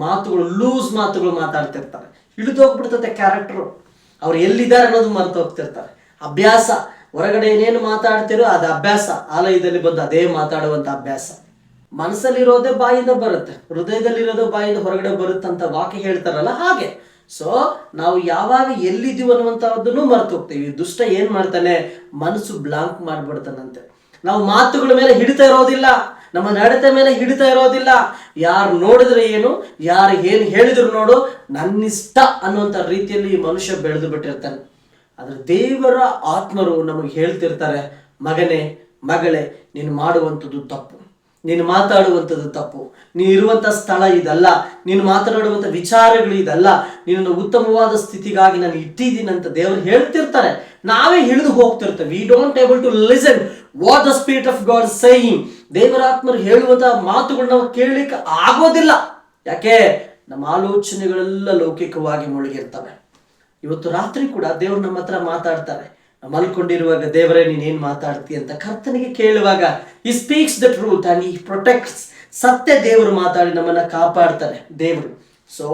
ಮಾತುಗಳು ಲೂಸ್ ಮಾತುಗಳು ಮಾತಾಡ್ತಿರ್ತಾರೆ. ಹಿಡಿದೋಗ್ಬಿಡ್ತದೆ ಕ್ಯಾರೆಕ್ಟರು. ಅವ್ರು ಎಲ್ಲಿದ್ದಾರೆ ಅನ್ನೋದು ಮರೆತು ಹೋಗ್ತಿರ್ತಾರೆ. ಅಭ್ಯಾಸ, ಹೊರಗಡೆ ಏನೇನು ಮಾತಾಡ್ತಿರೋ ಅದು ಅಭ್ಯಾಸ, ಆಲಯದಲ್ಲಿ ಬಂದು ಅದೇ ಮಾತಾಡುವಂಥ ಅಭ್ಯಾಸ. ಮನಸ್ಸಲ್ಲಿರೋದೇ ಬಾಯಿಂದ ಬರುತ್ತೆ, ಹೃದಯದಲ್ಲಿರೋದು ಬಾಯಿಂದ ಹೊರಗಡೆ ಬರುತ್ತಂತ ವಾಕ್ಯ ಹೇಳ್ತಾರಲ್ಲ ಹಾಗೆ. ಸೊ ನಾವು ಯಾವಾಗ ಎಲ್ಲಿದ್ದೀವಿ ಅನ್ನುವಂಥದ್ದನ್ನು ಮರೆತು ಹೋಗ್ತೀವಿ. ದುಷ್ಟ ಏನ್ ಮಾಡ್ತಾನೆ, ಮನಸ್ಸು ಬ್ಲಾಂಕ್ ಮಾಡ್ಬಿಡ್ತಾನಂತೆ. ನಾವು ಮಾತುಗಳ ಮೇಲೆ ಹಿಡಿತಾ ಇರೋದಿಲ್ಲ, ನಮ್ಮ ನಡತೆ ಮೇಲೆ ಹಿಡಿತಾ ಇರೋದಿಲ್ಲ. ಯಾರು ನೋಡಿದ್ರೆ ಏನು, ಯಾರು ಏನು ಹೇಳಿದ್ರು ನೋಡು, ನನ್ನಿಷ್ಟ ಅನ್ನುವಂಥ ರೀತಿಯಲ್ಲಿ ಈ ಮನುಷ್ಯ ಬೆಳೆದು ಬಿಟ್ಟಿರ್ತಾನೆ. ಆದ್ರೆ ದೇವರ ಆತ್ಮರು ನಮಗೆ ಹೇಳ್ತಿರ್ತಾರೆ, ಮಗನೇ ಮಗಳೇ, ನೀನು ಮಾಡುವಂಥದ್ದು ತಪ್ಪು, ನೀನು ಮಾತಾಡುವಂಥದ್ದು ತಪ್ಪು, ನೀನು ಇರುವಂಥ ಸ್ಥಳ ಇದಲ್ಲ, ನೀನು ಮಾತನಾಡುವಂಥ ವಿಚಾರಗಳು ಇದಲ್ಲ, ನೀನು ಉತ್ತಮವಾದ ಸ್ಥಿತಿಗಾಗಿ ನಾನು ಇಟ್ಟಿದ್ದೀನಿ ಅಂತ ದೇವರು ಹೇಳ್ತಿರ್ತಾರೆ. ನಾವೇ ಹಿಡಿದು ಹೋಗ್ತಿರ್ತೇವೆ. We don't able to listen what the spirit of God saying. ದೇವರ ಆತ್ಮರು ಹೇಳುವಂತಹ ಮಾತುಗಳು ನಾವು ಕೇಳಲಿಕ್ಕೆ ಆಗೋದಿಲ್ಲ. ಯಾಕೆ? ನಮ್ಮ ಆಲೋಚನೆಗಳೆಲ್ಲ ಲೌಕಿಕವಾಗಿ ಮುಳುಗಿರ್ತವೆ. ಇವತ್ತು ರಾತ್ರಿ ಕೂಡ ದೇವರು ನಮ್ಮ ಹತ್ರ ಮಾತಾಡ್ತಾರೆ. ಮಲ್ಕೊಂಡಿರುವಾಗ, ದೇವರೇ ನೀನೇನ್ ಮಾತಾಡ್ತಿ ಅಂತ ಕರ್ತನಿಗೆ ಕೇಳುವಾಗ, he speaks the truth and he protects. ಸತ್ಯ ದೇವರು ಮಾತಾಡಿ ನಮ್ಮನ್ನ ಕಾಪಾಡ್ತಾರೆ ದೇವರು. ಸೊ